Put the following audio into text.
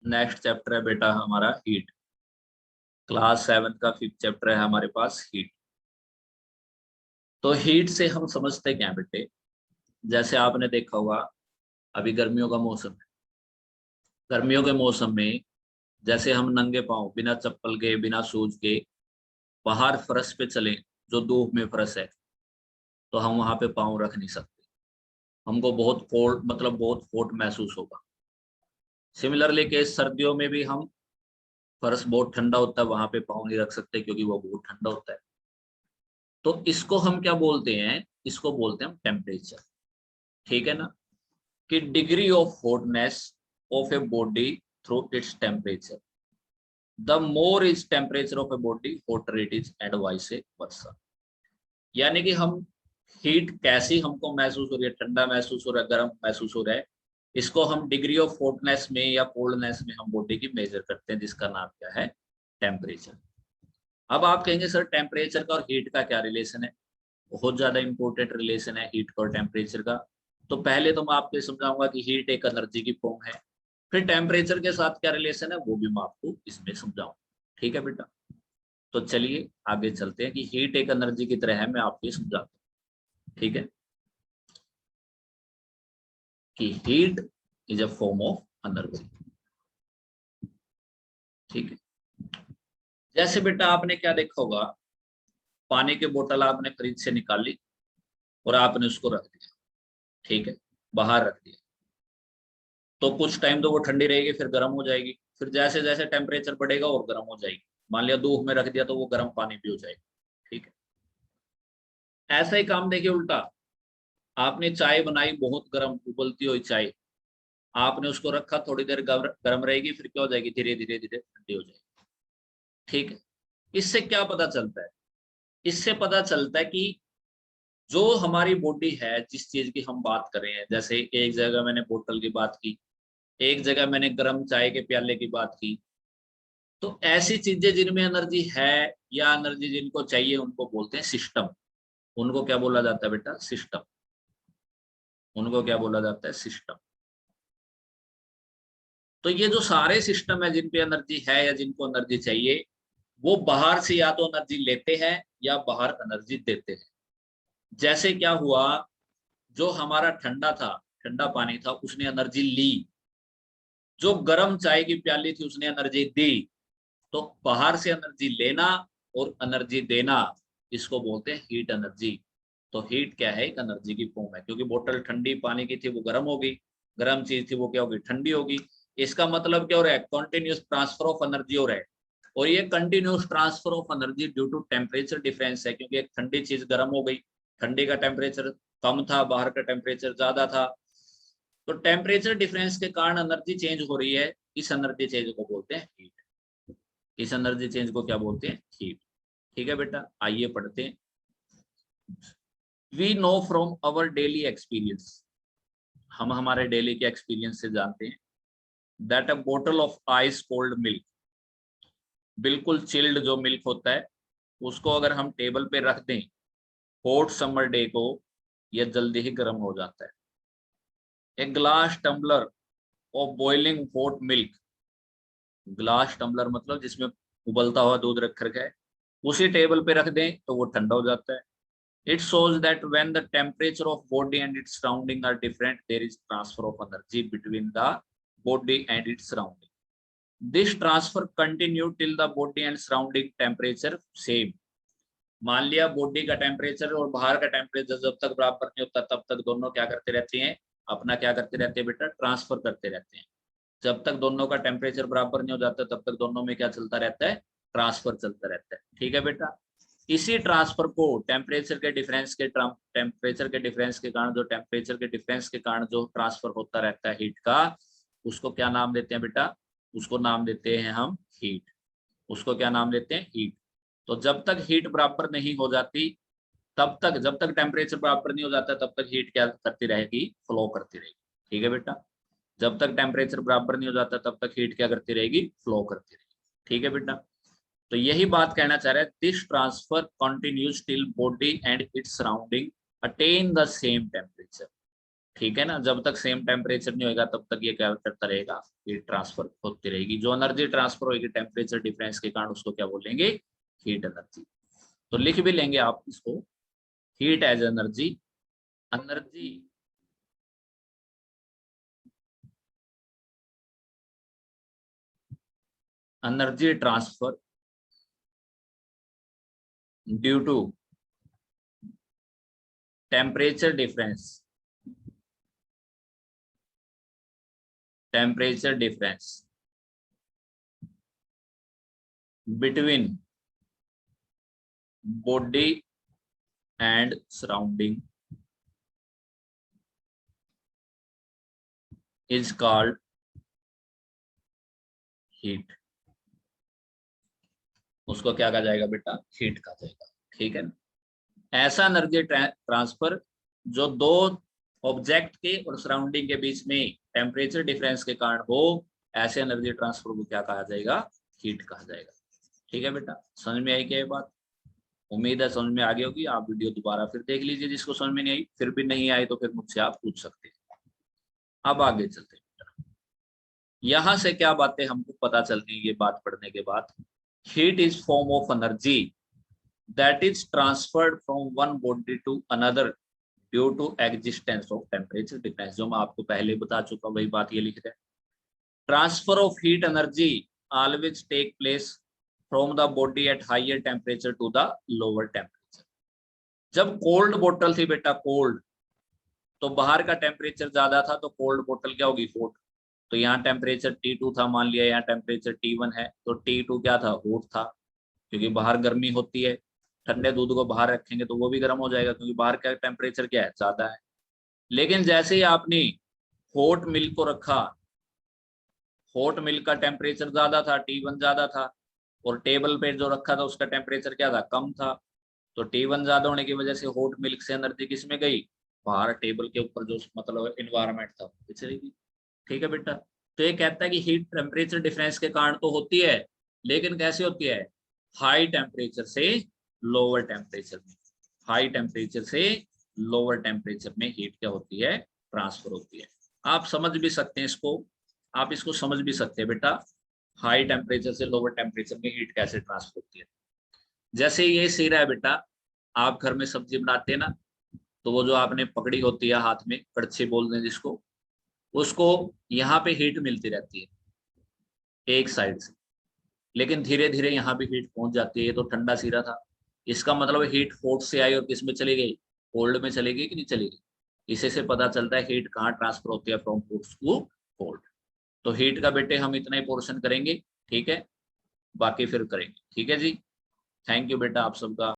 Next chapter है बेटा हमारा हीट। क्लास 7 का 5th चैप्टर है हमारे पास हीट। तो हीट से हम समझते क्या हैं बेटे, जैसे आपने देखा होगा अभी गर्मियों का मौसम है। गर्मियों के मौसम में जैसे हम नंगे पांव बिना चप्पल के बिना शूज के बाहर फर्श पे चलें, जो धूप में फर्श है, तो हम वहां पे पांव रख नहीं सकते। हमको बहुत कोल्ड मतलब बहुत हॉट महसूस होगा। सिमिलरली केस सर्दियों में भी हम फर्श बहुत ठंडा होता है, वहां पे पाँव नहीं रख सकते क्योंकि वो बहुत ठंडा होता है। तो इसको हम क्या बोलते हैं, इसको बोलते हैं हम टेम्परेचर। ठीक है ना, कि degree of hotness of a body through its temperature. The more is temperature of a body hotter it is and vice versa. यानी कि हम हीट कैसी हमको महसूस हो रही है, ठंडा महसूस हो रहा है, गर्म महसूस हो रहा है, इसको हम डिग्री ऑफ हॉटनेस में या कोल्डनेस में हम बॉडी की मेजर करते हैं, जिसका नाम क्या है, टेम्परेचर। अब आप कहेंगे सर टेम्परेचर का और हीट का क्या रिलेशन है। बहुत ज्यादा इंपॉर्टेंट रिलेशन है हीट का और टेम्परेचर का। तो पहले तो मैं आपको समझाऊंगा कि हीट एक एनर्जी की फॉर्म है, फिर टेम्परेचर के साथ क्या रिलेशन है वो भी मैं आपको इसमें समझाऊंगा। ठीक है बेटा, तो चलिए आगे चलते हैं कि हीट एक एनर्जी की तरह है, मैं आपको समझाता हूँ। ठीक है, कि heat is a form of energy. ठीक है, जैसे बेटा आपने क्या देखा होगा, पानी की बोतल आपने फ्रिज से निकाली और आपने उसको रख दिया। ठीक है, बाहर रख दिया, तो कुछ टाइम तो वो ठंडी रहेगी, फिर गर्म हो जाएगी, फिर जैसे जैसे टेम्परेचर बढ़ेगा और गर्म हो जाएगी। मान लिया धूप में रख दिया तो वो गर्म पानी भी हो जाएगा। ठीक है, ऐसा ही काम देखिए उल्टा। आपने चाय बनाई, बहुत गर्म उबलती हुई चाय, आपने उसको रखा, थोड़ी देर गर्म रहेगी, फिर क्या हो जाएगी, धीरे धीरे धीरे ठंडी हो जाएगी। ठीक है, इससे क्या पता चलता है, इससे पता चलता है कि जो हमारी बॉडी है, जिस चीज की हम बात कर रहे हैं, जैसे एक जगह मैंने बोतल की बात की, एक जगह मैंने गर्म चाय के प्याले की बात की, तो ऐसी चीजें जिनमें एनर्जी है या एनर्जी जिनको चाहिए उनको बोलते हैं सिस्टम। उनको क्या बोला जाता है बेटा, सिस्टम। उनको क्या बोला जाता है, सिस्टम। तो ये जो सारे सिस्टम है जिन पे एनर्जी है या जिनको एनर्जी चाहिए, वो बाहर से या तो एनर्जी लेते हैं या बाहर एनर्जी देते हैं। जैसे क्या हुआ, जो हमारा ठंडा था, ठंडा पानी था, उसने एनर्जी ली। जो गर्म चाय की प्याली थी उसने एनर्जी दी। तो बाहर से एनर्जी लेना और एनर्जी देना, इसको बोलते हैं हीट एनर्जी। तो हीट क्या है, एक एनर्जी की फॉर्म है, क्योंकि बोतल ठंडी पानी की थी वो गर्म हो गई, गर्म चीज थी वो क्या होगी, ठंडी होगी। इसका मतलब क्या हो रहा है, कॉन्टिन्यूस ट्रांसफर ऑफ एनर्जी हो रहा है। और ये continuous transfer of energy due to temperature difference है, क्योंकि एक ठंडी चीज गर्म हो गई, ठंडी का टेम्परेचर कम था, बाहर का टेम्परेचर ज्यादा था, तो टेम्परेचर डिफरेंस के कारण एनर्जी चेंज हो रही है। इस एनर्जी चेंज को बोलते हैं हीट। इस एनर्जी चेंज को क्या बोलते हैं, हीट। ठीक है बेटा, आइए पढ़ते हैं। We know from our daily experience, हम हमारे डेली के एक्सपीरियंस से जानते हैं, दैट अ बोतल ऑफ आइस कोल्ड मिल्क, बिल्कुल चिल्ड जो मिल्क होता है, उसको अगर हम टेबल पे रख दें हॉट समर डे को, यह जल्दी ही गर्म हो जाता है। एक glass tumbler of boiling hot milk, glass tumbler मतलब जिसमें उबलता हुआ दूध रख रखा है, उसी टेबल पे रख दें तो वो ठंडा हो जाता है। It shows that when the temperature of body and its surrounding are different, there is transfer of energy between the body and its surrounding. This transfer continue till the body and surrounding temperature same. मान लिया body का temperature और बाहर का temperature जब तक बराबर नहीं होता तब तक दोनों क्या करते रहते हैं, अपना क्या करते रहते हैं बेटा, ट्रांसफर करते रहते हैं। जब तक दोनों का टेम्परेचर बराबर नहीं हो जाता तब तक दोनों में क्या चलता रहता है, ट्रांसफर चलता रहता है। ठीक है बेटा, इसी ट्रांसफर को टेम्परेचर के डिफरेंस के कारण, जो टेम्परेचर के डिफरेंस के कारण जो ट्रांसफर होता रहता है हीट का, उसको क्या नाम देते हैं बेटा, उसको नाम देते हैं हम हीट। उसको क्या नाम देते हैं, हीट। तो जब तक हीट बराबर नहीं हो जाती तब तक, जब तक टेम्परेचर बराबर नहीं हो जाता तब तक हीट क्या करती रहेगी, फ्लो करती रहेगी। ठीक है बेटा, जब तक टेम्परेचर बराबर नहीं हो जाता तब तक हीट क्या करती रहेगी, फ्लो करती रहेगी। ठीक है बेटा, तो यही बात कहना चाह रहा है, this transfer continues till body and its surrounding attain the same temperature. ठीक है ना। जब तक सेम टेम्परेचर नहीं होगा तब तक ये क्या करता रहेगा, हीट ट्रांसफर होती रहेगी। जो एनर्जी ट्रांसफर होगी टेम्परेचर डिफरेंस के कारण उसको क्या बोलेंगे, हीट एनर्जी। तो लिख भी लेंगे आप इसको, heat as energy, energy energy transfer due to temperature difference, temperature difference between body and surrounding is called heat. उसको क्या कहा जाएगा बेटा, हीट कहा जाएगा। ठीक है ना। ऐसा एनर्जी ट्रांसफर जो दो ऑब्जेक्ट के और सराउंडिंग के बीच में टेम्परेचर डिफरेंस के कारण हो, ऐसे एनर्जी ट्रांसफर को क्या कहा जाएगा, हीट कहा जाएगा। ठीक है बेटा, समझ में आई क्या ये बात? उम्मीद है समझ में आ गई होगी। आप वीडियो दोबारा फिर देख लीजिए जिसको समझ में नहीं आई, फिर भी नहीं आई तो फिर मुझसे आप पूछ सकते हैं। अब आगे चलते हैं। यहां से क्या बातें हमको पता चलती है ये बात पढ़ने के बाद, heat is form of energy that is transferred from one body to another due to existence of temperature difference. जो मैं आपको पहले बता चुका वही बात ये लिख रहे हैं। Transfer of heat energy always take place from the body at higher temperature to the lower temperature. जब कोल्ड बोतल थी बेटा, कोल्ड, तो बाहर का टेम्परेचर ज्यादा था तो कोल्ड बोतल क्या होगी, हॉट। तो यहाँ टेम्परेचर T2 था, मान लिया यहाँ टेम्परेचर T1 है, तो T2 क्या था, हॉट था, क्योंकि बाहर गर्मी होती है। ठंडे दूध को बाहर रखेंगे तो वो भी गर्म हो जाएगा, क्योंकि बाहर का टेम्परेचर क्या है, ज्यादा है। लेकिन जैसे ही आपने हॉट मिल्क को रखा, हॉट मिल्क का टेम्परेचर ज्यादा था, T1 ज्यादा था, और टेबल पे जो रखा था उसका टेम्परेचर क्या था, कम था। तो T1 ज्यादा होने की वजह से हॉट मिल्क से एनर्जी किस में गई, बाहर टेबल के ऊपर जो मतलब इन्वायरमेंट था चली गई। ठीक है बेटा। तो ये कहता है कि हीट टेम्परेचर डिफरेंस के कारण तो होती है, लेकिन कैसे होती है, हाई टेम्परेचर से लोअर टेम्परेचर में, हाई टेम्परेचर से लोअर टेम्परेचर में हीट क्या होती है, ट्रांसफर होती है। आप समझ भी सकते हैं इसको, आप इसको समझ भी सकते हैं बेटा, हाई टेम्परेचर से लोअर टेम्परेचर में हीट कैसे ट्रांसफर होती है। जैसे ये सिरा है बेटा, आप घर में सब्जी बनाते हैं ना, तो वो जो आपने पकड़ी होती है हाथ में, कड़छी बोलते हैं जिसको, उसको यहाँ पे हीट मिलती रहती है एक साइड से, लेकिन धीरे धीरे यहाँ भी हीट पहुंच जाती है। ये तो ठंडा सिरा था, इसका मतलब हीट हॉट से आई और किस में चली गई, कोल्ड में चली गई कि नहीं चली गई। इसे से पता चलता है हीट कहाँ ट्रांसफर होती है, फ्रॉम हॉट टू कोल्ड। तो हीट का बेटे हम इतना ही पोर्शन करेंगे, ठीक है, बाकी फिर करेंगे। ठीक है जी, थैंक यू बेटा आप सबका।